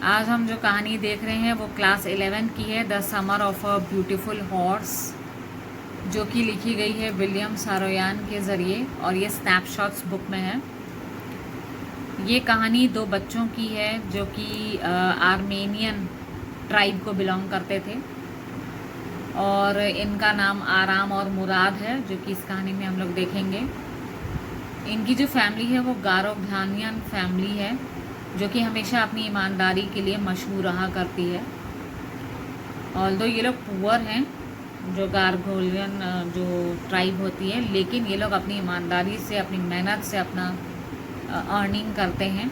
आज हम जो कहानी देख रहे हैं वो क्लास 11 की है, the summer of a beautiful horse, जो कि लिखी गई है विलियम सारोयान के ज़रिए और ये स्नैपशॉट्स बुक में है। ये कहानी दो बच्चों की है जो कि आर्मेनियन ट्राइब को बिलोंग करते थे और इनका नाम आराम और मुराद है, जो कि इस कहानी में हम लोग देखेंगे। इनकी जो फैमिली है वो गारोघानियन फैमिली है, जो कि हमेशा अपनी ईमानदारी के लिए मशहूर रहा करती है। ऑल्दो ये लोग पुअर हैं, जो गारगोलियन जो ट्राइब होती है, लेकिन ये लोग अपनी ईमानदारी से, अपनी मेहनत से अपना अर्निंग करते हैं।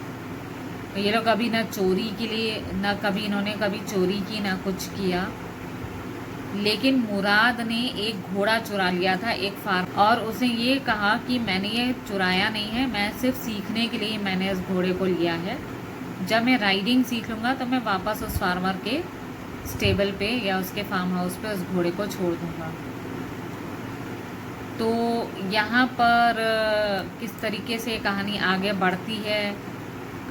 तो ये लोग कभी ना चोरी के लिए, ना कभी इन्होंने कभी चोरी की, ना कुछ किया। लेकिन मुराद ने एक घोड़ा चुरा लिया था एक फार्म, और उसने ये कहा कि मैंने ये चुराया नहीं है, मैं सिर्फ सीखने के लिए मैंने इस घोड़े को लिया है। जब मैं राइडिंग सीख लूँगा तो मैं वापस उस फार्मर के स्टेबल पे या उसके फार्म हाउस पे उस घोड़े को छोड़ दूँगा। तो यहाँ पर किस तरीके से कहानी आगे बढ़ती है,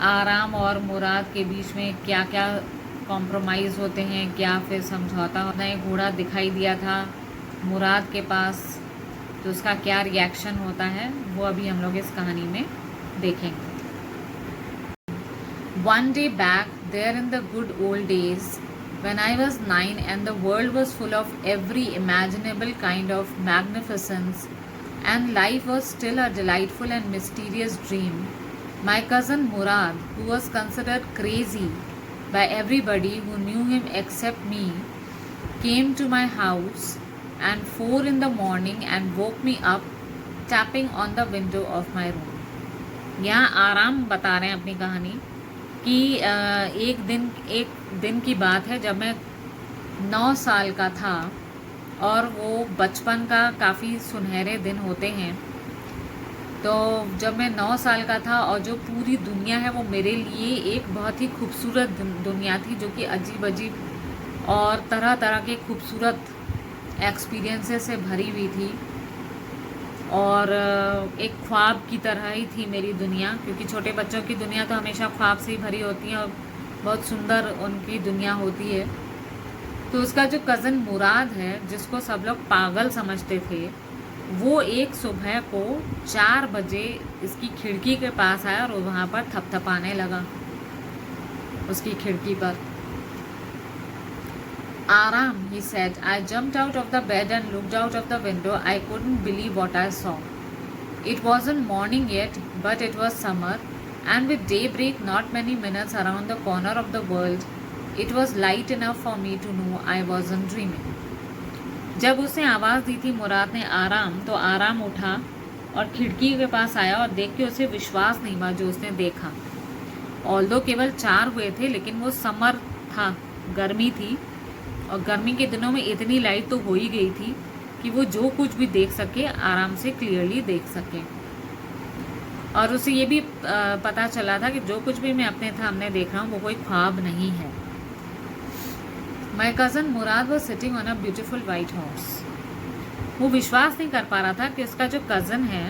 आराम और मुराद के बीच में क्या क्या कॉम्प्रोमाइज़ होते हैं, क्या फिर समझौता होता है। घोड़ा दिखाई दिया था मुराद के पास, तो उसका क्या रिएक्शन होता है वो अभी हम लोग इस कहानी में देखेंगे। One day back, there in the good old days, when I was 9 and the world was full of every imaginable kind of magnificence and life was still a delightful and mysterious dream, my cousin Murad, who was considered crazy by everybody who knew him except me, came to my house and 4 in the morning and woke me up tapping on the window of my room. यहाँ आराम बता रहे हैं अपनी कहानी कि एक दिन की बात है जब मैं 9 साल का था, और वो बचपन का काफ़ी सुनहरे दिन होते हैं। तो जब मैं 9 साल का था और जो पूरी दुनिया है वो मेरे लिए एक बहुत ही खूबसूरत दुनिया थी, जो कि अजीब अजीब और तरह तरह के खूबसूरत एक्सपीरियंसेस से भरी हुई थी, और एक ख्वाब की तरह ही थी मेरी दुनिया, क्योंकि छोटे बच्चों की दुनिया तो हमेशा ख्वाब से ही भरी होती है और बहुत सुंदर उनकी दुनिया होती है। तो उसका जो कज़न मुराद है, जिसको सब लोग पागल समझते थे, वो एक सुबह को 4 बजे इसकी खिड़की के पास आया और वहाँ पर थपथपाने लगा उसकी खिड़की पर। Aram, he said. I jumped out of the bed and looked out of the window. I couldn't believe what I saw. It wasn't morning yet, but it was summer, and with daybreak not many minutes around the corner of the world, it was light enough for me to know I wasn't dreaming. जब उसने आवाज़ दी थी मुराद ने आराम, तो आराम उठा और खिड़की के पास आया और देख के उसे विश्वास नहीं हुआ जो उसने देखा। ऑल्दो केवल 4 हुए थे, लेकिन वो समर था, गर्मी थी, और गर्मी के दिनों में इतनी लाइट तो हो ही गई थी कि वो जो कुछ भी देख सके आराम से क्लियरली देख सके। और उसे ये भी पता चला था कि जो कुछ भी मैं अपने सामने देख रहा हूँ वो कोई ख्वाब नहीं है। माई cousin Murad was sitting on a beautiful white horse. वो विश्वास नहीं कर पा रहा था कि उसका जो कज़न है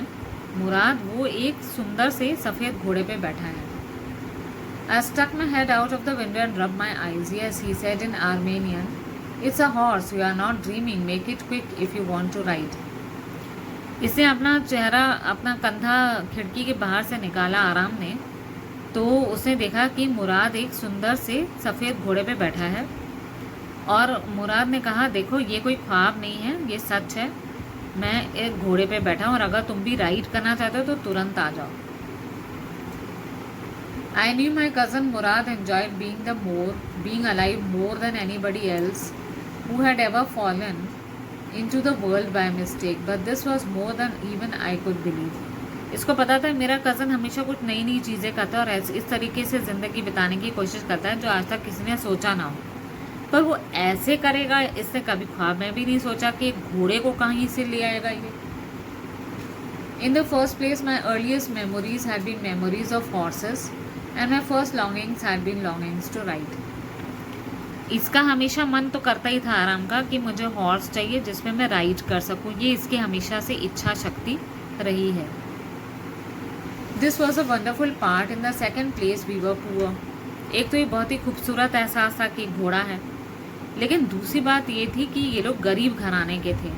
मुराद, वो एक सुंदर से सफ़ेद घोड़े पे बैठा है। I stuck my head out of the window and rubbed my eyes. Yes, he said in Armenian, it's a horse, you are not dreaming, make it quick if you want to ride. इसने अपना चेहरा, अपना कंधा खिड़की के बाहर से निकाला आराम ने, तो उसने देखा कि मुराद एक सुंदर से सफ़ेद घोड़े पे बैठा है, और मुराद ने कहा, देखो ये कोई ख्वाब नहीं है, ये सच है, मैं एक घोड़े पे बैठा हूँ और अगर तुम भी राइड करना चाहते हो तो तुरंत आ जाओ। I knew my cousin Murad enjoyed being alive more than anybody else who had ever fallen into the world by mistake, but this was more than even I could believe. इसको पता था मेरा कज़न हमेशा कुछ नई नई चीज़ें करता है और इस तरीके से ज़िंदगी बिताने की कोशिश करता है जो आज तक किसी ने सोचा ना हो, पर वो ऐसे करेगा इससे कभी ख्वाब में भी नहीं सोचा कि घोड़े को कहीं से ले आएगा ये। In the first place, my earliest memories had been memories of horses, and my first longings had been longings to ride. इसका हमेशा मन तो करता ही था आराम का कि मुझे हॉर्स चाहिए जिसमें मैं राइड कर सकूं, ये इसकी हमेशा से इच्छा शक्ति रही है। This was a wonderful part. In the second place, we were poor. एक तो ये बहुत ही खूबसूरत एहसास था कि घोड़ा है, लेकिन दूसरी बात ये थी कि ये लोग गरीब घराने के थे।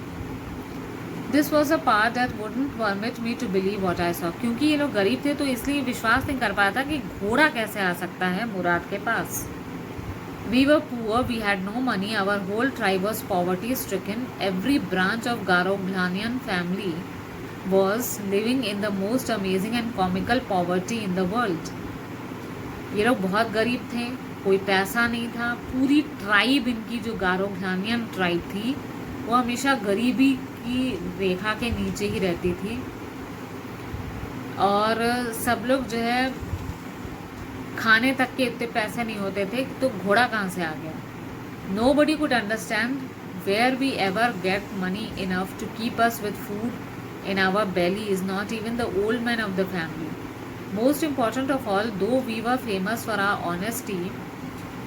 This was a part that wouldn't permit me to believe what I saw. क्योंकि ये लोग गरीब थे तो इसलिए विश्वास नहीं कर पाया था कि घोड़ा कैसे आ सकता है मुराद के पास। We were poor, we had no money, our whole tribe was poverty stricken, every branch of Garoghlanian family was living in the most amazing and comical poverty in the world. ये लोग बहुत गरीब थे, कोई पैसा नहीं था, पूरी ट्राइब इनकी जो गारो घानियन ट्राइब थी वो हमेशा गरीबी की रेखा के नीचे ही रहती थी, और सब लोग जो है खाने तक के इतने पैसे नहीं होते थे, तो घोड़ा कहाँ से आ गया। Nobody could understand where we ever get money enough to keep us with food in our belly is not even the old man of the family. Most important of all, though we were famous for our honesty,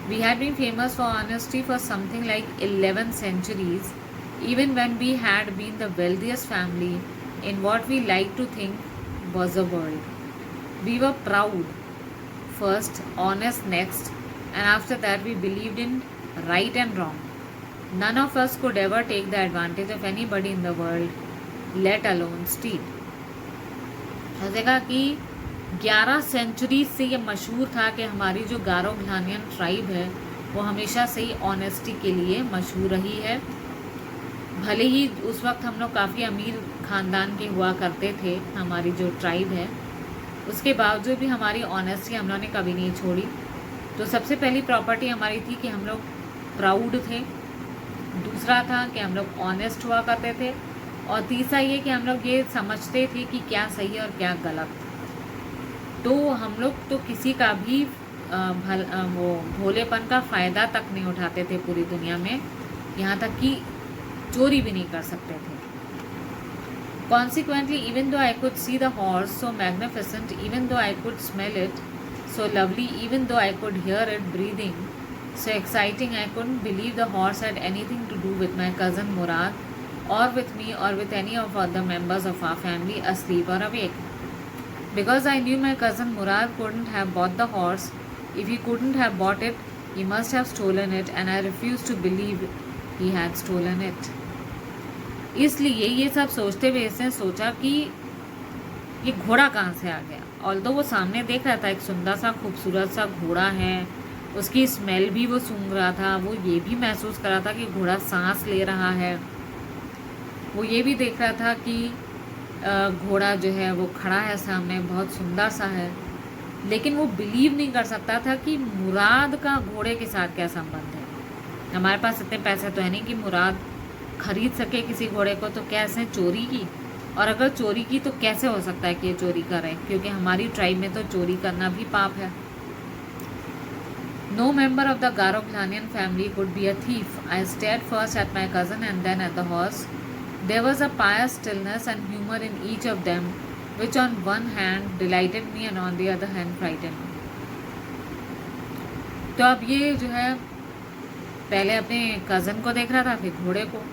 we had been famous for honesty for something like 11 centuries, even when we had been the wealthiest family in what we like to think was the world. We were proud first, honest next, and after that we believed in right and wrong. None of us could ever take the advantage of anybody in the world, let alone steal. देखा कि 11 century से ये मशहूर था कि हमारी जो गारो Ghanaian tribe है वो हमेशा से ही ऑनेस्टी के लिए मशहूर रही है। भले ही उस वक्त हम लोग काफ़ी अमीर ख़ानदान के हुआ करते थे, हमारी जो ट्राइब है, उसके बावजूद भी हमारी ऑनेस्टी हम लोगों ने कभी नहीं छोड़ी। तो सबसे पहली प्रॉपर्टी हमारी थी कि हम लोग प्राउड थे, दूसरा था कि हम लोग ऑनेस्ट हुआ करते थे, और तीसरा ये कि हम लोग ये समझते थे कि क्या सही है और क्या गलत। तो हम लोग तो किसी का भी वो भोलेपन का फ़ायदा तक नहीं उठाते थे पूरी दुनिया में, यहाँ तक कि चोरी भी नहीं कर सकते थे। Consequently, even though I could see the horse so magnificent, even though I could smell it so lovely, even though I could hear it breathing so exciting, I couldn't believe the horse had anything to do with my cousin Murad, or with me, or with any of other members of our family, asleep or awake. Because I knew my cousin Murad couldn't have bought the horse. If he couldn't have bought it, he must have stolen it, and I refused to believe he had stolen it. इसलिए ये सब सोचते हुए इसने सोचा कि ये घोड़ा कहाँ से आ गया। ऑल्दो वो सामने देख रहा था एक सुंदर सा खूबसूरत सा घोड़ा है, उसकी स्मेल भी वो सूंघ रहा था, वो ये भी महसूस कर रहा था कि घोड़ा सांस ले रहा है, वो ये भी देख रहा था कि घोड़ा जो है वो खड़ा है सामने, बहुत सुंदर सा है, लेकिन वो बिलीव नहीं कर सकता था कि मुराद का घोड़े के साथ क्या संबंध है। हमारे पास इतने पैसे तो है नहीं कि मुराद खरीद सके किसी घोड़े को, तो क्या इसने चोरी की, और अगर चोरी की तो कैसे हो सकता है कि ये चोरी करे, क्योंकि हमारी ट्राइब में तो चोरी करना भी पाप है। No member of the Garoghlanian family could be a thief. I stared first at my cousin and then at the horse. There was a pious stillness and humour in each of them which on one hand delighted me and on the other hand frightened me. तो अब ये जो है पहले अपने cousin को देख रहा था, फिर घोड़े को।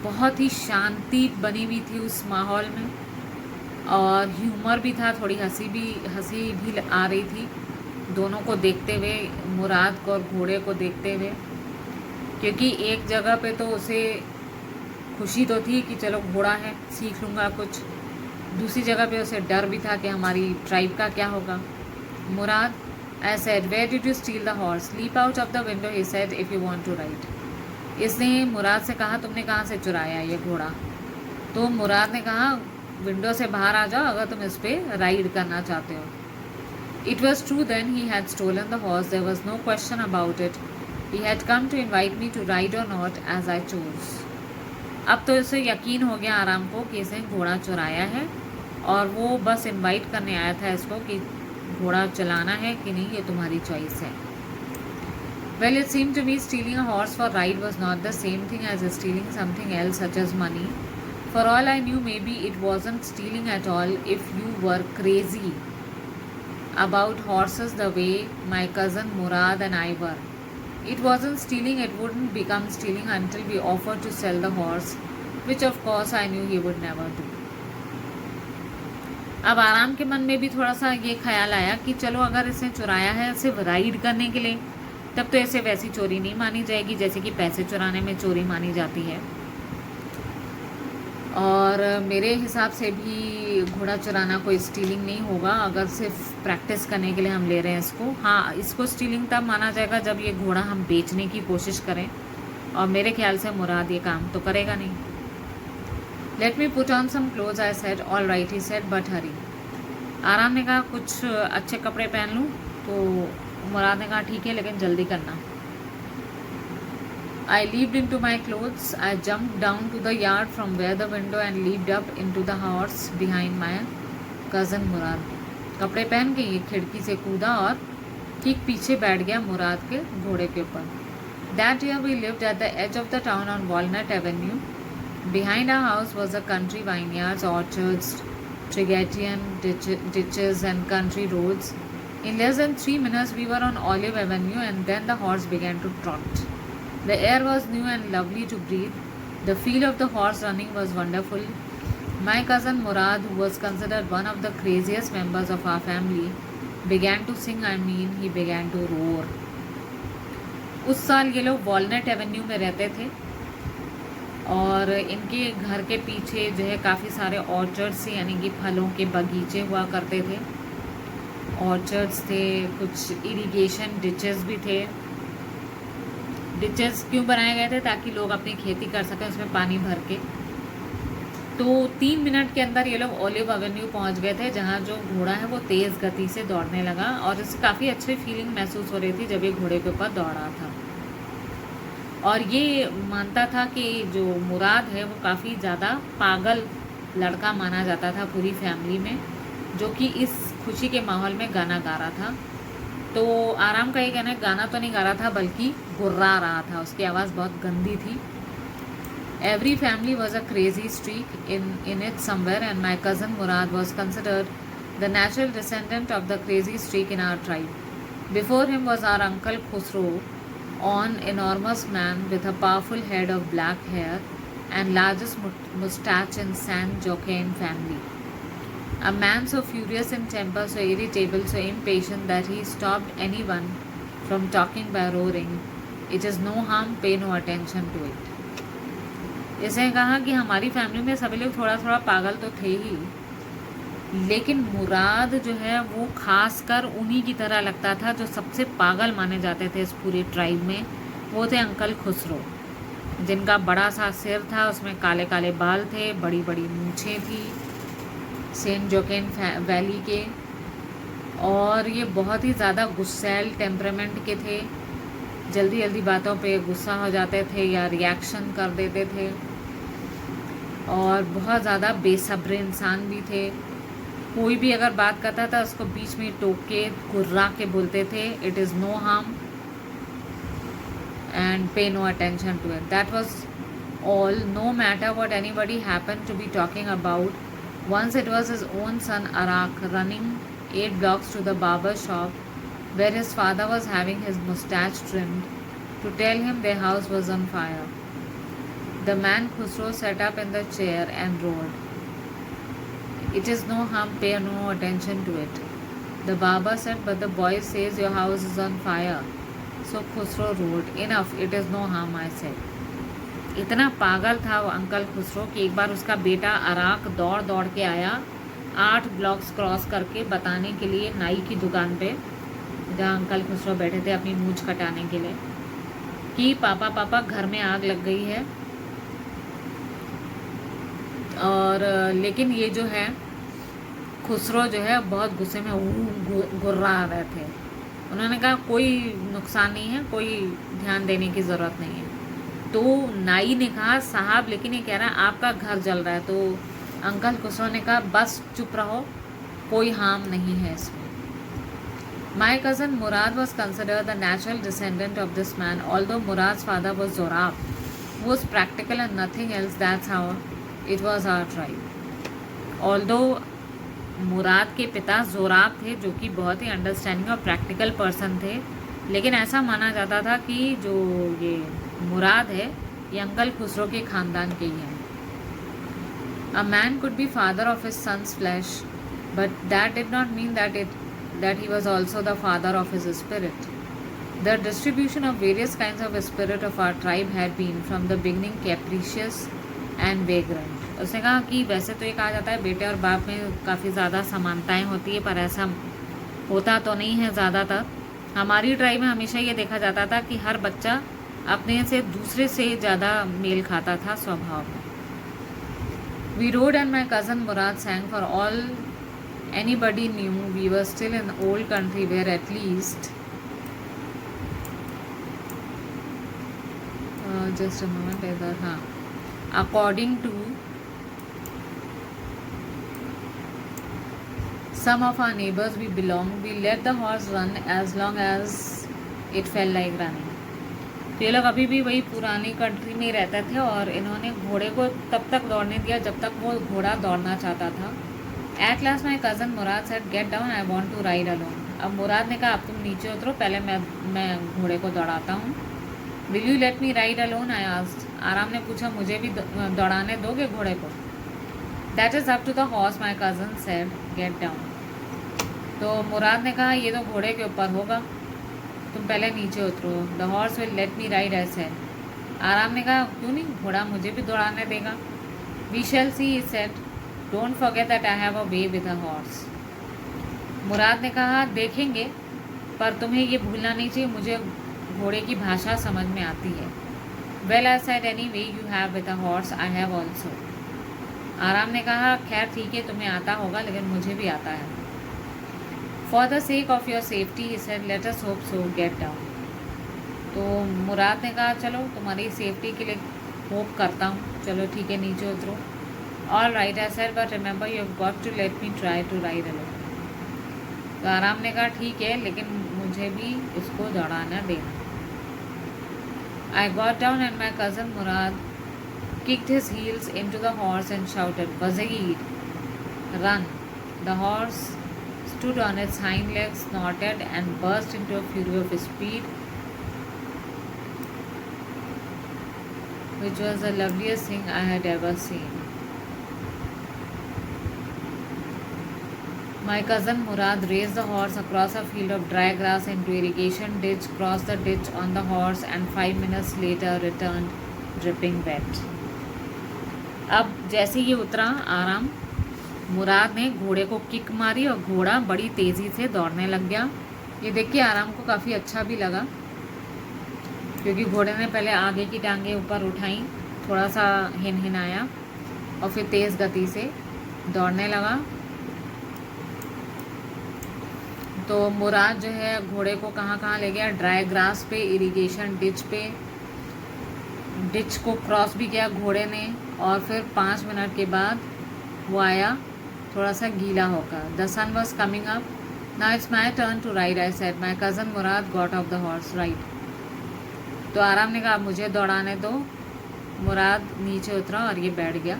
बहुत ही शांति बनी हुई थी उस माहौल में, और ह्यूमर भी था, थोड़ी हंसी भी आ रही थी दोनों को देखते हुए, मुराद को और घोड़े को देखते हुए, क्योंकि एक जगह पे तो उसे खुशी तो थी कि चलो घोड़ा है, सीख लूँगा कुछ, दूसरी जगह पे उसे डर भी था कि हमारी ट्राइब का क्या होगा। मुराद, I said, where did you steal the horse? Leap out of the window, he said, if you want to ride. इसने मुराद से कहा, तुमने कहाँ से चुराया ये घोड़ा? तो मुराद ने कहा, विंडो से बाहर आ जाओ अगर तुम इस पर राइड करना चाहते हो। It was true then, he had stolen the horse, there was no question about it. He had come to invite me to ride or not as I chose. अब तो इसे यकीन हो गया आराम को कि इसने घोड़ा चुराया है, और वो बस इनवाइट करने आया था इसको कि घोड़ा चलाना है कि नहीं, ये तुम्हारी चॉइस है। Well, it seemed to me stealing a horse for ride was not the same thing as stealing something else such as money. For all I knew, maybe it wasn't stealing at all if you were crazy about horses the way my cousin Murad and I were. It wasn't stealing, it wouldn't become stealing until we offered to sell the horse, which of course I knew he would never do. अब आराम के मन में भी थोड़ा सा ये ख्याल आया कि चलो अगर इसने चुराया है सिर्फ राइड करने के लिए, तब तो ऐसे वैसी चोरी नहीं मानी जाएगी जैसे कि पैसे चुराने में चोरी मानी जाती है। और मेरे हिसाब से भी घोड़ा चुराना कोई स्टीलिंग नहीं होगा अगर सिर्फ प्रैक्टिस करने के लिए हम ले रहे हैं इसको। हाँ, इसको स्टीलिंग तब माना जाएगा जब ये घोड़ा हम बेचने की कोशिश करें, और मेरे ख्याल से मुराद ये काम तो करेगा नहीं। Let me put on some clothes, I said. All right, he said, but hurry. Aram ने कहा कुछ अच्छे कपड़े पहन लूँ, तो मुराद ने कहा ठीक है लेकिन जल्दी करना। I leaped into my clothes. I jumped down to the yard from where the window and leaped up into the horse behind my cousin Murad. कपड़े पहन के ये खिड़की से कूदा और ठीक पीछे बैठ गया मुराद के घोड़े के ऊपर। That year we lived at the edge of the town on Walnut Avenue. Behind our house was a country vineyards, orchards, Trigattian ditches and country roads. In less than 3 minutes we were on Olive Avenue, and then the horse began to trot. The air was new and lovely to breathe. The feel of the horse running was wonderful. My cousin Murad, who was considered one of the craziest members of our family, began to sing. He began to roar. उस साल ये लोग walnut Avenue में रहते थे और इनके घर के पीछे जो है काफ़ी सारे ऑर्चर्ड्स थे, यानी कि फलों के बगीचे हुआ करते थे। ऑर्चर्ड्स थे, कुछ इरिगेशन डिचेस भी थे। डिचेस क्यों बनाए गए थे? ताकि लोग अपनी खेती कर सकें उसमें पानी भर के। तो 3 मिनट के अंदर ये लोग ओलिव एवेन्यू पहुंच गए थे, जहां जो घोड़ा है वो तेज़ गति से दौड़ने लगा और इससे काफ़ी अच्छी फीलिंग महसूस हो रही थी जब ये घोड़े के ऊपर दौड़ रहा था। और ये मानता था कि जो मुराद है वो काफ़ी ज़्यादा पागल लड़का माना जाता था पूरी फैमिली में, जो कि इस खुशी के माहौल में गाना गा रहा था। तो आराम का ये कहना है गाना तो नहीं गा रहा था बल्कि गुर्रा रहा था, उसकी आवाज़ बहुत गंदी थी। Every family was a crazy streak in it somewhere, and my cousin Murad was considered the natural descendant of the crazy streak in our tribe. Before him was our uncle Khosrove, an enormous man with a powerful head of black hair and largest moustache in San Joaquin family. A man so furious in temper, so irritable, so impatient that he stopped anyone from talking by roaring, "It is no harm, pay no attention to it." इसने कहा कि हमारी family में सभी लोग थोड़ा थोड़ा पागल तो थे ही, लेकिन मुराद जो है वो खास कर उन्हीं की तरह लगता था जो सबसे पागल माने जाते थे इस पूरी ट्राइब में। वो थे अंकल खुसरो, जिनका बड़ा सा सिर था, उसमें काले काले बाल थे, बड़ी बड़ी मूछें थी, सेंट जोकेन वैली के, और ये बहुत ही ज़्यादा गुस्सैल टेम्परामेंट के थे। जल्दी जल्दी बातों पे गुस्सा हो जाते थे या रिएक्शन कर देते थे, और बहुत ज़्यादा बेसब्र इंसान भी थे। कोई भी अगर बात करता था उसको बीच में टोक के गुर्रा के बोलते थे, "it is no harm and pay no attention to it." That was all, no matter what anybody happen to be talking about. Once it was his own son Arak running 8 blocks to the barber shop where his father was having his mustache trimmed to tell him their house was on fire. The man Khusro sat up in the chair and roared, "It is no harm, pay no attention to it." The barber said, "But the boy says your house is on fire." So Khusro roared, "Enough, it is no harm, I said." इतना पागल था वो uncle Khusro कि एक बार उसका बेटा अराक दौड़ दौड़ के आया 8 blocks क्रॉस करके बताने के लिए नाई की दुकान पे, जहाँ अंकल खुसरो बैठे थे अपनी मूंछ कटाने के लिए, कि पापा पापा घर में आग लग गई है। और लेकिन ये जो है खुसरो जो है बहुत गुस्से में गुर्रा रहे थे। उन्होंने कहा कोई नुकसान नहीं है, कोई ध्यान देने की ज़रूरत नहीं है। तो नाई ने कहा, "साहब लेकिन ये कह रहा है आपका घर जल रहा है." तो अंकल खुसरो ने कहा, "बस चुप रहो, कोई हार्म नहीं है इसमें." My cousin Murad was considered the natural descendant of this man, although Murad's father was Zorab, was practical and nothing else. That's how it was our tribe. Although Murad के पिता जोराब थे, जो कि बहुत ही अंडरस्टैंडिंग और practical person थे, लेकिन ऐसा माना जाता था कि जो ये मुराद है ये अंकल खुसरो के ख़ानदान के ही हैं. A man could be father of his sons flesh But that did not mean that he was also the father of his spirit. The distribution of various kinds of spirit of our tribe had been from the beginning capricious and vagrant. उसने कहा कि वैसे तो ये कहा जाता है बेटे और बाप में काफ़ी ज़्यादा समानताएं होती है, पर ऐसा होता तो नहीं है ज़्यादातर. हमारी ट्राइब में हमेशा ये देखा जाता था कि हर बच्चा अपने से दूसरे से ज़्यादा मेल खाता था स्वभाव में. We rode and my cousin Murad sang for all anybody knew we were still in the old country where at least just a moment इधर. हाँ, according to some of our neighbors we belonged, we let the horse run as long as it felt like running. तो ये लोग अभी भी वही पुरानी country में रहते थे और इन्होंने घोड़े को तब तक दौड़ने दिया जब तक वो घोड़ा दौड़ना चाहता था. At last my cousin Mourad said get down, I want to ride alone. अब मुराद ने कहा अब तुम नीचे उतरो, पहले मैं घोड़े को दौड़ाता हूँ. Will you let me ride alone, I asked. Aram ने पूछा मुझे भी दौड़ाने दोगे घोड़े को. That is up to the horse, my cousin said get down. तो मुराद ने कहा ये तो घोड़े के ऊपर होगा, तुम पहले नीचे उतरो. The horse will let me ride as said. Aram ने कहा क्यों नहीं, घोड़ा मुझे भी दौड़ाने देगा. We shall see, he said. Don't forget that I have a way with a horse. Murad ने कहा देखेंगे, पर तुम्हें ये भूलना नहीं चाहिए मुझे घोड़े की भाषा समझ में आती है. Well I said any way you have with a horse I have also. आराम ने कहा खैर ठीक है, तुम्हें आता होगा लेकिन मुझे भी आता है. For the sake of your safety he said let us hope so gate down. तो मुराद ने कहा चलो तुम्हारी सेफ्टी के लिए होप करता हूँ, चलो ठीक है नीचे उतरो. All right I said but remember you have got to let me try to ride alone. तो आराम ने कहा ठीक है लेकिन मुझे भी इसको दौड़ाना देना. I got down and my cousin Murad kicked his heels into the horse and shouted, Wazir, run. The horse stood on its hind legs, snorted and burst into a fury of speed, which was the loveliest thing I had ever seen. My cousin Murad raced the horse across a field of dry grass into irrigation ditch, crossed the ditch on the horse and 5 minutes later returned dripping wet. अब जैसे ही उतरा आराम, मुराद ने घोड़े को kick मारी और घोड़ा बड़ी तेज़ी से दौड़ने लग गया. ये देख के आराम को काफ़ी अच्छा भी लगा क्योंकि घोड़े ने पहले आगे की टांगें ऊपर उठाई, थोड़ा सा हिनहिनाया और फिर तेज़ गति से दौड़ने लगा. तो मुराद जो है घोड़े को कहाँ कहाँ ले गया, ड्राई ग्रास पे, इरिगेशन डिच पे, डिच को क्रॉस भी किया घोड़े ने और फिर 5 मिनट के बाद वो आया थोड़ा सा गीला होकर. The sun was coming up. Now it's my turn to ride I said. My cousin Mourad got off the horse ride. तो आराम ने कहा मुझे दौड़ाने दो. मुराद नीचे उतरा और ये बैठ गया.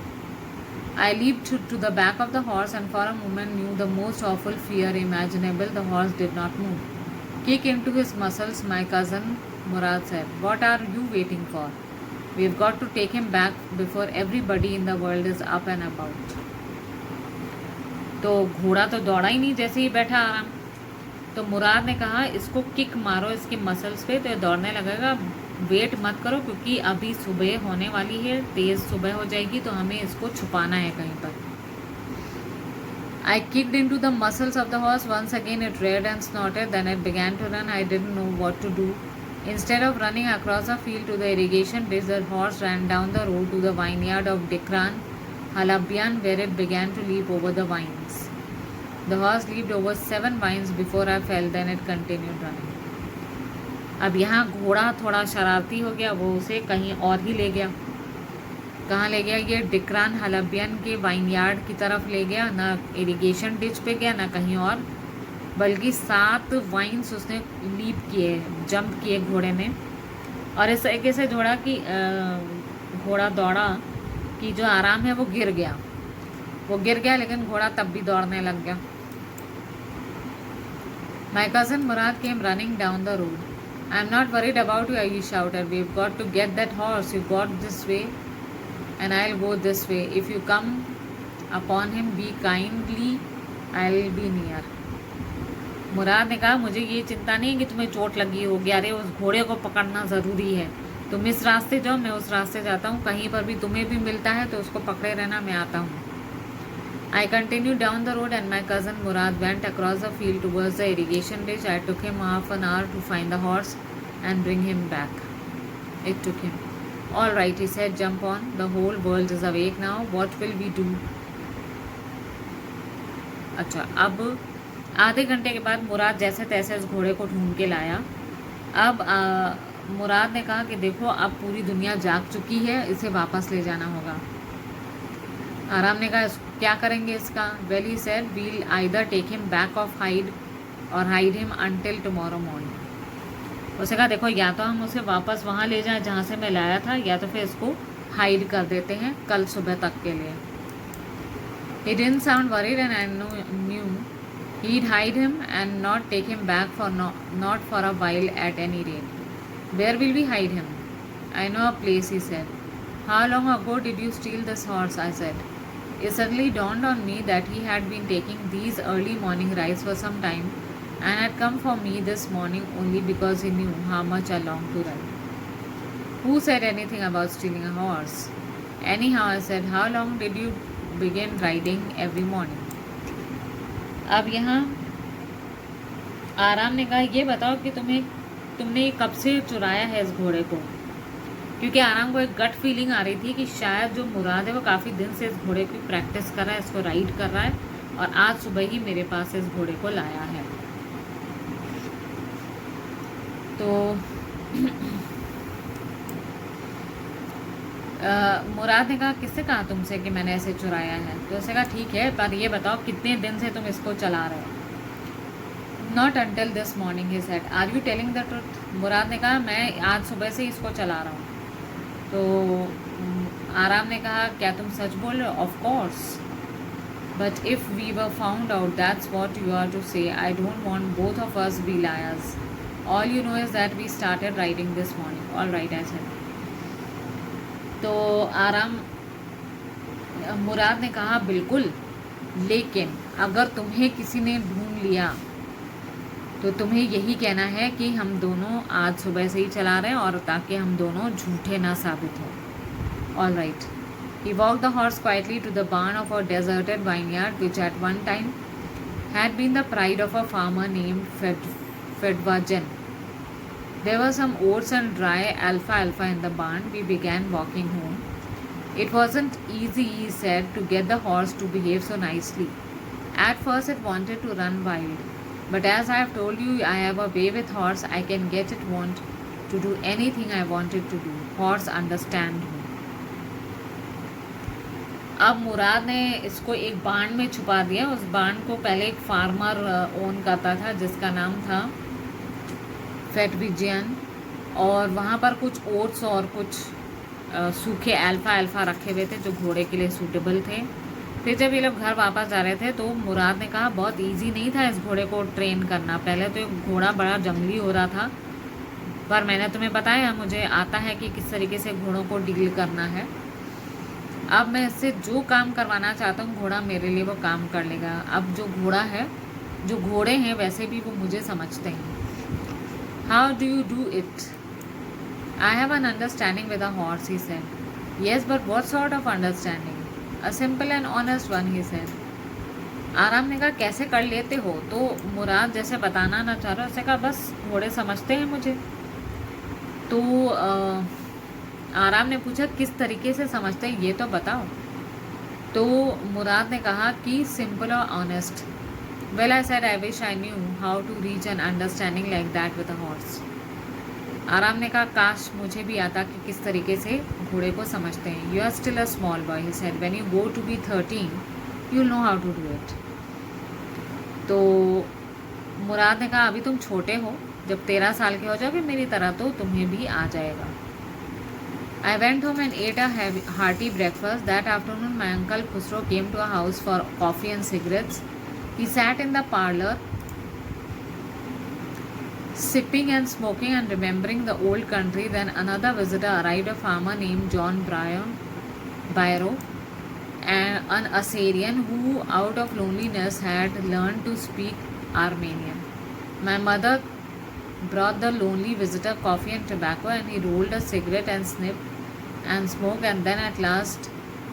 आई leaped to the back of the horse and for a moment knew the most awful fear imaginable. The horse did not move. Kick into his muscles, my cousin Murad said. What are you waiting for? We've got to take him back before everybody in the world is up and about. तो घोड़ा तो दौड़ा ही नहीं जैसे ही बैठा आराम. तो मुराद ने कहा इसको किक मारो इसके मसल्स पे तो दौड़ने लगेगा. वेट मत करो क्योंकि अभी सुबह होने वाली है, तेज़ सुबह हो जाएगी तो हमें इसको छुपाना है कहीं पर. I kicked into the muscles of the horse. Once again it reared and snorted. Then it began to run. I didn't know what to do. Instead of running across the field to the irrigation ditch, the horse ran down the road to the vineyard of Dikran Halabian, where it began to leap over the vines. The horse leaped over 7 vines before I fell. Then it continued running. अब यहाँ घोड़ा थोड़ा शरारती हो गया, वो उसे कहीं और ही ले गया. कहाँ ले गया, ये डिक्रान हलबियन के वाइनयार्ड की तरफ ले गया. ना इरिगेशन डिच पे गया ना कहीं और, बल्कि 7 वाइन्स उसने लीप किए, जंप किए घोड़े ने. और इस तरीके से जोड़ा कि घोड़ा दौड़ा कि जो आराम है वो गिर गया लेकिन घोड़ा तब भी दौड़ने लग गया. My cousin Murad came running down the road. I'm not worried about you, he shouted. We've got to get that horse. You got this way and I'll go this way. If you come upon him, be kindly I will be near. Murad ने कहा मुझे ये चिंता नहीं है कि तुम्हें चोट लगी होगी, अरे उस घोड़े को पकड़ना ज़रूरी है। तुम इस रास्ते जाओ, मैं उस रास्ते जाता हूँ, कहीं पर भी तुम्हें भी मिलता है तो उसको पकड़े रहना, मैं आता हूँ। I continued down the road and my cousin Murad went across the field towards the irrigation ditch. I took him half an hour to find the horse and bring him back. It took him. All right, he said, jump on. The whole world is awake now. What will we do? अच्छा, अब आधे घंटे के बाद मुराद जैसे तैसे इस घोड़े को ढूंढ के लाया। अब मुराद ने कहा कि देखो अब पूरी दुनिया जाग चुकी है, इसे वापस ले जाना होगा। आराम ने कहा क्या करेंगे इसका? Well he said we'll either take him back of hide और hide him until tomorrow morning. उसे कहा देखो या तो हम उसे वापस वहाँ ले जाएं जहाँ से मैं लाया था, या तो फिर इसको हाइड कर देते हैं कल सुबह तक के लिए। He didn't sound worried and I knew he'd hide him and not take him back for not for a while at any rate. Where will we hide him? I know a place, he said. How long ago did you steal this horse? I said. It suddenly dawned on me that he had been taking these early morning rides for some time and had come for me this morning only because he knew how much I longed to ride. Who said anything about stealing a horse? Anyhow, I said, how long did you begin riding every morning? अब यहाँ आराम ने कहा ये बताओ कि तुमने कब से चुराया है इस घोड़े को, क्योंकि आराम को एक गट फीलिंग आ रही थी कि शायद जो मुराद है वो काफ़ी दिन से इस घोड़े की प्रैक्टिस कर रहा है, इसको राइड कर रहा है और आज सुबह ही मेरे पास इस घोड़े को लाया है। तो मुराद ने कहा किससे कहा तुमसे कि मैंने ऐसे चुराया है? तो उसने कहा ठीक है, पर ये बताओ कितने दिन से तुम इसको चला रहे हो? Not until this morning, he said. Are you telling the truth? Murad ने कहा मैं आज सुबह से इसको चला रहा हूँ। तो आराम ने कहा क्या तुम सच बोल रहे हो? Of course, but if we were found out that's what you are to say. I don't want both of us be liars. All you know is that we started riding this morning. All right, I said. तो मुराद ने कहा बिल्कुल, लेकिन अगर तुम्हें किसी ने ढूंढ लिया तो तुम्हें यही कहना है कि हम दोनों आज सुबह से ही चला रहे हैं, और ताकि हम दोनों झूठे ना साबित हों। All right. He walked the horse quietly to the barn of a deserted vineyard which at one time had been the pride of a farmer named Fedwagen. There were some oats and dry alfalfa in the barn. We began walking home. It wasn't easy, he said, to get the horse to behave so nicely. At first it wanted to run wild, but as I have told you, I have a way with horse. I can get it want to do anything I wanted to do. Horse understand me. अब Mourad ने इसको एक बाण में छुपा दिया। उस बाण को पहले एक फार्मर ओन करता था जिसका नाम था फेटविजियन, और वहाँ पर कुछ ओट्स और कुछ सूखे अल्फा रखे हुए थे जो घोड़े के लिए सूटेबल थे। फिर जब ये लोग घर वापस जा रहे थे तो मुराद ने कहा बहुत इजी नहीं था इस घोड़े को ट्रेन करना। पहले तो ये घोड़ा बड़ा जंगली हो रहा था, पर मैंने तुम्हें बताया मुझे आता है कि किस तरीके से घोड़ों को डील करना है। अब मैं इससे जो काम करवाना चाहता हूँ घोड़ा मेरे लिए वो काम कर लेगा। अब जो घोड़ा है, जो घोड़े हैं वैसे भी वो मुझे समझते हैं। How do you do it? I have an understanding with a horse, he said. Yes, but what sort of understanding? A simple and honest one, he said. Aram ने कहा कैसे कर लेते हो? तो मुराद जैसे बताना ना चाह रहा, उसने कहा बस घोड़े समझते हैं मुझे। तो आराम ने पूछा किस तरीके से समझते हैं ये तो बताओ। तो मुराद ने कहा कि सिंपल और honest. Well, I said I wish I knew how to reach an understanding like that with a horse. Aram ने कहा काश मुझे भी आता कि किस तरीके से घोड़े को समझते हैं। You are still a small boy, he said. When you go to be 13 you will know how to do it. तो मुराद ने कहा अभी तुम छोटे हो, जब 13 साल के हो जाओगे मेरी तरह तो तुम्हें भी आ जाएगा। I went home and ate a hearty breakfast. That afternoon, my uncle Khusro came to our house for coffee and cigarettes. He sat in the parlor, sipping and smoking and remembering the old country. Then another visitor arrived, a farmer named John Byro, an Assyrian who, out of loneliness, had learned to speak Armenian. My mother brought the lonely visitor coffee and tobacco, and he rolled a cigarette and sniffed and smoked, and then at last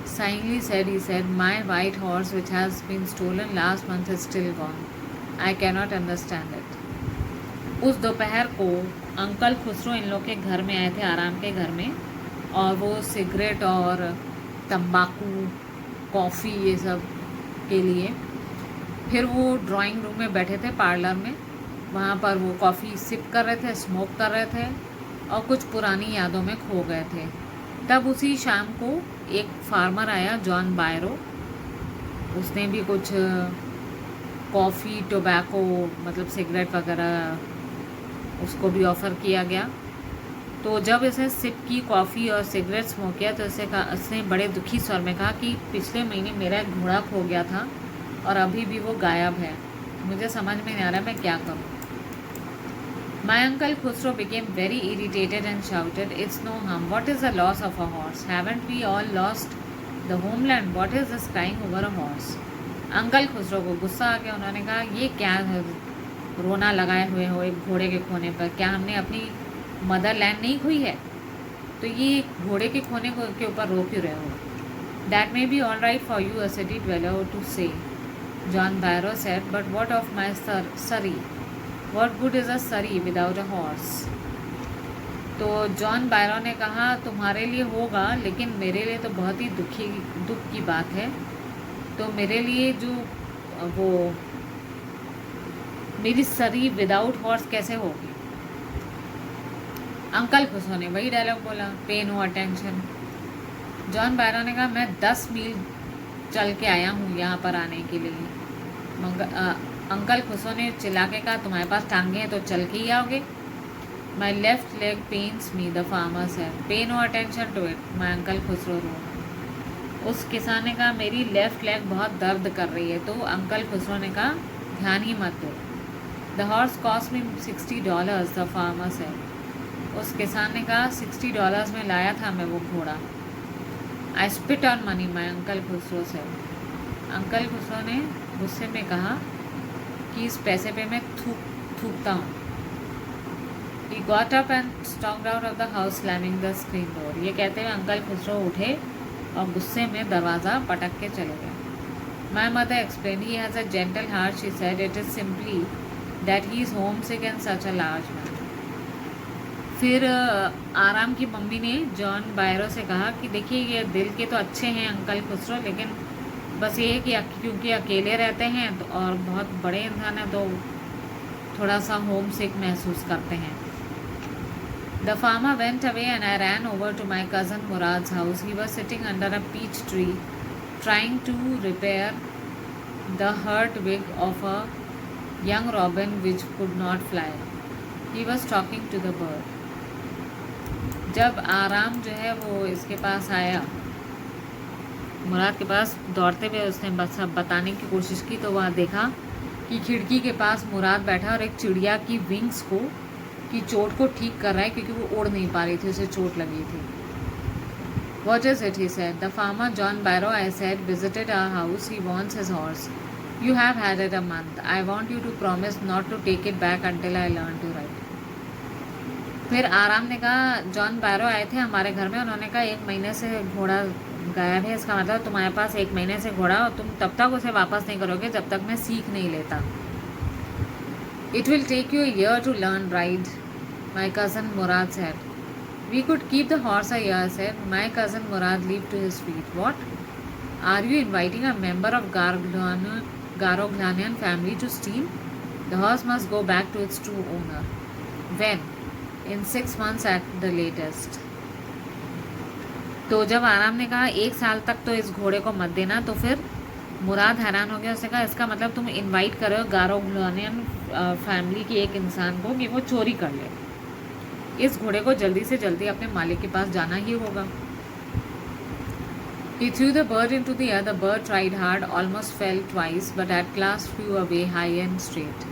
sighingly said, "My white horse, which has been stolen last month, is still gone. I cannot understand it." उस दोपहर को uncle Khusro इन लोग के घर में आए थे, आराम के घर में, और वो सिगरेट और तंबाकू, कॉफ़ी, ये सब के लिए फिर वो ड्राइंग रूम में बैठे थे, पार्लर में। वहाँ पर वो कॉफ़ी सिप कर रहे थे, स्मोक कर रहे थे और कुछ पुरानी यादों में खो गए थे। तब उसी शाम को एक फार्मर आया, जॉन बायरो। उसने भी कुछ कॉफ़ी, टोबैको, मतलब सिगरेट वगैरह उसको भी ऑफ़र किया गया। तो जब इसने सिप की कॉफ़ी और सिगरेट स्मोक किया तो उसने बड़े दुखी स्वर में कहा कि पिछले महीने मेरा एक घोड़ा खो गया था और अभी भी वो गायब है। मुझे समझ में नहीं आ रहा मैं क्या करूँ। My uncle Khusro became very irritated and shouted, "It's no harm. What is the loss of a horse? Haven't we all lost the homeland? What is this crying over a horse?" Uncle Khusro को गुस्सा आ गया। उन्होंने कहा, ये क्या रोना लगाए हुए हो एक घोड़े के खोने पर? क्या हमने अपनी मदरलैंड नहीं खोई है? तो ये घोड़े के खोने के ऊपर रो क्यों रहे हो? That may be all right for you, a city dweller, to say, John Barrow said, but what of my Surrey? What good is a Surrey without a horse? तो जॉन बायरो ने कहा, तुम्हारे लिए होगा, लेकिन मेरे लिए तो बहुत ही दुख की बात है। तो मेरे लिए जो वो मेरी सरी विदाउट हॉर्स कैसे होगी? अंकल खुसरो ने वही डायलॉग बोला, पे नो अटेंशन। जॉन बायरो ने कहा, मैं 10 मील चल के आया हूँ यहाँ पर आने के लिए। अंकल खुसरो ने चिल्ला के कहा, तुम्हारे पास टांगे हैं तो चल के ही आओगे? My left leg pains me, the farmer said, pay no attention to it, my uncle Khosrove roared. उस किसान ने कहा, मेरी लेफ्ट लेग बहुत दर्द कर रही है। तो अंकल खुसरो ने कहा, ध्यान ही मत दो। The horse cost me $60, the farmer said. उस किसान ने कहा, $60 में लाया था मैं वो घोड़ा। आई spit on money, my uncle Khusro said. Uncle Khusro ने गुस्से में कहा कि इस पैसे पे मैं थूकता हूँ। He got up and stalked out of the house, slamming the screen door. ये कहते हुए अंकल खुसरो उठे और गुस्से में दरवाज़ा पटक के चले गए। My mother explained, he has a gentle heart, she said, it is simply that he is homesick and such a large man. फिर आराम की मम्मी ने जॉन बायरो से कहा कि देखिए, ये दिल के तो अच्छे हैं अंकल खुसरो, लेकिन बस ये है कि क्योंकि अकेले रहते हैं और बहुत बड़े इंसान हैं तो थोड़ा सा होम सिक महसूस करते हैं। The farmer went away and I ran over to my cousin Murad's house. He was sitting under a peach tree trying to repair the hurt wing of a young robin which could not fly. He was talking to the bird. जब आराम जो है वो इसके पास आया, मुराद के पास दौड़ते हुए, उसने बस बताने की कोशिश की तो वहाँ देखा कि खिड़की के पास मुराद बैठा और एक चिड़िया की विंग्स की चोट को ठीक कर रहा है, क्योंकि वो उड़ नहीं पा रही थी, उसे चोट लगी थी। What is it? He said. The farmer John Barrow, I said, visited our house. He wants his horse. You have had it a month. I want you to promise not to take it back until I learn to ride. फिर आराम ने कहा, John बैरो आए थे हमारे घर में, उन्होंने कहा 1 महीने से घोड़ा गायब है, इसका मतलब तुम्हारे पास 1 महीने से घोड़ा और तुम तब तक उसे वापस नहीं करोगे जब तक मैं सीख नहीं लेता। It will take you a year to learn ride, my cousin Murad said. We could keep the horse a year, said. My cousin Murad leaped to his feet. What? Are you inviting a member of Garoglanian family to steal? The horse must go back to its true owner. When? In 6 months at the latest. तो जब आराम ने कहा 1 साल तक तो इस घोड़े को मत देना, तो फिर मुराद हैरान हो गया। उसने कहा, इसका मतलब तुम इनवाइट कर रहे हो गारोग्लानियन फैमिली के एक इंसान को कि वो चोरी कर ले। इस घोड़े को जल्दी से जल्दी अपने मालिक के पास जाना ही होगा। He threw the bird into the air. The bird tried hard, almost fell twice, but at last flew away high and straight.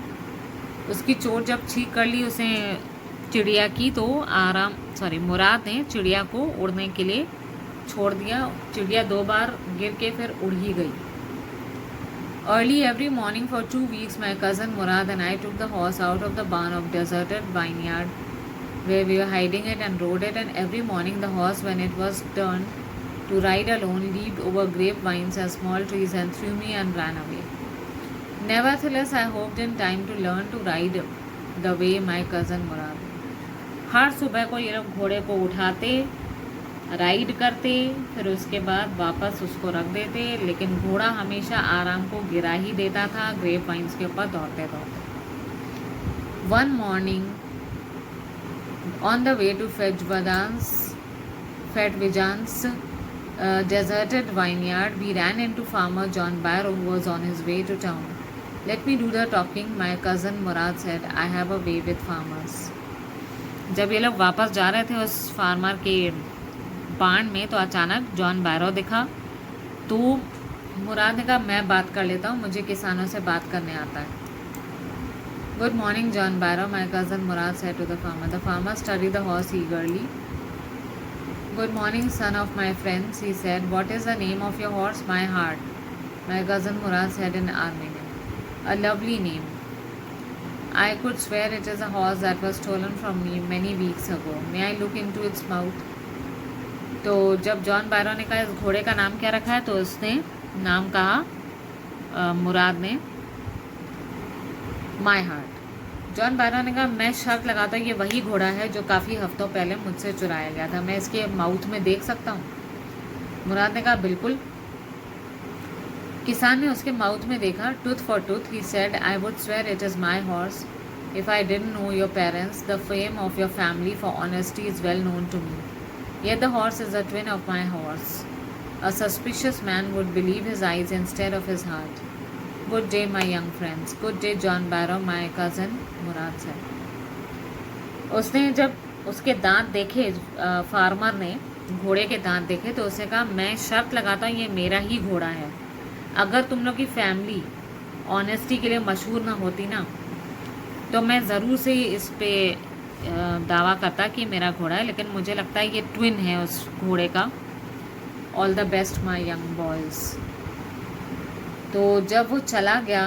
उसकी चोट जब ठीक कर ली उसे चिड़िया की, तो मुराद ने चिड़िया को उड़ने के लिए छोड़ दिया, चिड़िया 2 बार गिर के फिर उड़ ही गई। Early every morning for 2 weeks, my cousin Murad and I took the horse out of the barn of deserted vineyard where we were hiding it and rode it, and every morning the horse, when it was turned to ride alone, leaped over grapevines and small trees and threw me and ran away. Nevertheless, I hoped in time to learn to ride the way my cousin Murad. हर सुबह को ये लोग घोड़े को उठाते, ride करते, फिर उसके बाद वापस उसको रख देते, लेकिन घोड़ा हमेशा आराम को गिरा ही देता था ग्रेप वाइन्स के ऊपर दौड़ते दौड़ते। One morning on the way to Fedvijan's deserted vineyard, we ran into farmer John Barrow, who was on his way to town. Let me do the talking, my cousin Murad said. I have a way with farmers. जब ये लोग वापस जा रहे थे उस farmer के बाण में, तो अचानक जॉन बैरो दिखा। तो मुराद ने कहा मैं बात कर लेता हूँ, मुझे किसानों से बात करने आता है। Good morning John Byro, my cousin Mourad said to the farmer. The farmer studied the horse eagerly. Good morning son of my friends, he said. What is the name of your horse? My heart, my cousin Mourad said in Armenian. A lovely name. I could swear it is a horse that was stolen from me many weeks ago. May I look into its mouth? तो जब John बैरो ने कहा इस घोड़े का नाम क्या रखा है, तो उसने नाम कहा मुराद ने माई हार्ट। जॉन बैरो ने कहा मैं शर्त लगाता हूँ ये वही घोड़ा है जो काफ़ी हफ्तों पहले मुझसे चुराया गया था, मैं इसके माउथ में देख सकता हूँ? मुराद ने कहा बिल्कुल। किसान ने उसके माउथ में देखा। Tooth for tooth, he said. I would swear it is my horse if I didn't know your parents. The fame of your family for honesty is well known to me, yet the horse is a twin of my horse. A suspicious man would believe his eyes instead of his heart. Good day, my young friends. Good day, John Barrow, my cousin, Murad said. उसने जब उसके दांत देखे, farmer ने घोड़े के दांत देखे, तो उसने कहा मैं शर्त लगाता हूँ ये मेरा ही घोड़ा है। अगर तुम लोग की फैमिली ऑनेस्टी के लिए मशहूर ना होती ना, तो मैं ज़रूर से इस पे दावा करता कि मेरा घोड़ा है, लेकिन मुझे लगता है ये ट्विन है उस घोड़े का। All the best my young boys. तो जब वो चला गया,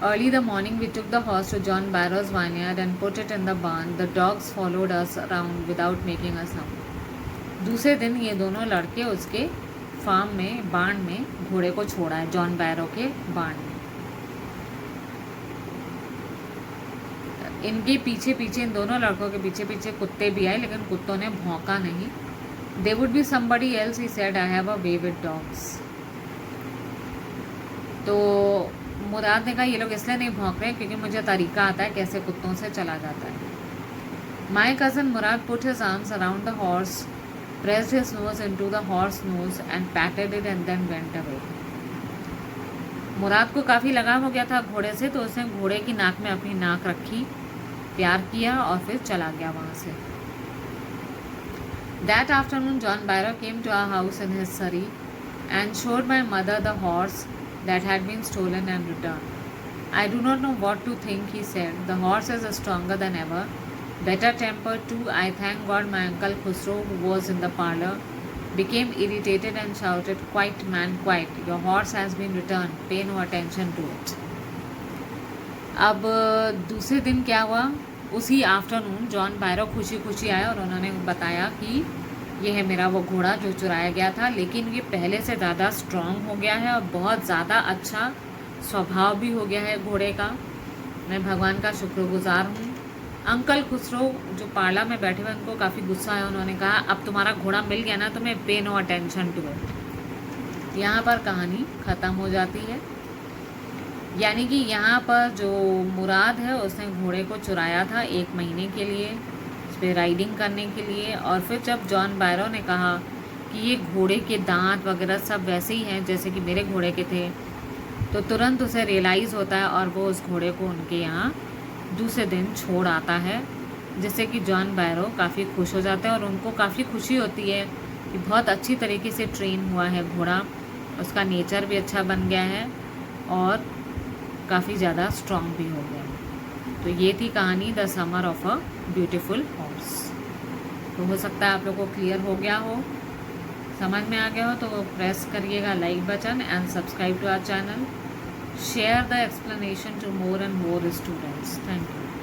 early the morning we took the horse to John Byro's vineyard and put it in the barn. The dogs followed us around without making a sound. दूसरे दिन ये दोनों लड़के उसके फार्म में, बाण में घोड़े को छोड़ा है, जॉन बैरो के बाण में। इनके पीछे पीछे, इन दोनों लड़कों के पीछे पीछे कुत्ते भी आए, लेकिन कुत्तों ने भौंका नहीं। They would be somebody else, he said. I have a way with dogs. तो मुराद ने कहा ये लोग इसलिए नहीं भौंक रहे क्योंकि मुझे तरीका आता है कैसे कुत्तों से चला जाता है। माई cousin Murad put his arms around the horse, pressed his nose into the horse nose and patted it and then went away. मुराद को काफ़ी लगाव हो गया था घोड़े से, तो उसने घोड़े की नाक में अपनी नाक रखी, प्यार किया और फिर चला गया वहाँ से। That afternoon, John Barrow came to our house in his surrey and showed my mother the horse that had been stolen and returned. I do not know what to think, he said. The horse is stronger than ever, better tempered too. I thank God my uncle Khusro, who was in the parlour, became irritated and shouted, "Quiet, man, quiet! Your horse has been returned. Pay no attention to it." अब दूसरे दिन क्या हुआ, उसी afternoon John बैरो खुशी खुशी आया और उन्होंने बताया कि ये है मेरा वो घोड़ा जो चुराया गया था, लेकिन ये पहले से ज़्यादा स्ट्रॉन्ग हो गया है और बहुत ज़्यादा अच्छा स्वभाव भी हो गया है घोड़े का। मैं भगवान का शुक्रगुजार हूँ। अंकल खुसरो जो पार्ला में बैठे हुए, उनको काफ़ी गुस्सा है। उन्होंने कहा अब तुम्हारा घोड़ा मिल गया ना, तुम्हें पे नो अटेंशन टू इट। यहाँ पर कहानी ख़त्म हो जाती है। यानी कि यहाँ पर जो मुराद है उसने घोड़े को चुराया था 1 महीने के लिए, उस पर राइडिंग करने के लिए, और फिर जब जॉन बैरो ने कहा कि ये घोड़े के दांत वगैरह सब वैसे ही हैं जैसे कि मेरे घोड़े के थे, तो तुरंत उसे रियलाइज़ होता है और वो उस घोड़े को उनके यहाँ दूसरे दिन छोड़ आता है, जिससे कि जॉन बैरो काफ़ी खुश हो जाते हैं और उनको काफ़ी खुशी होती है कि बहुत अच्छी तरीके से ट्रेन हुआ है घोड़ा, उसका नेचर भी अच्छा बन गया है और काफ़ी ज़्यादा स्ट्रॉन्ग भी हो गया है। तो ये थी कहानी the summer of a beautiful horse. तो हो सकता है आप लोगों को क्लियर हो गया हो। समझ में आ गया हो तो प्रेस करिएगा like button and subscribe to our channel. Share the explanation to more and more students. Thank you.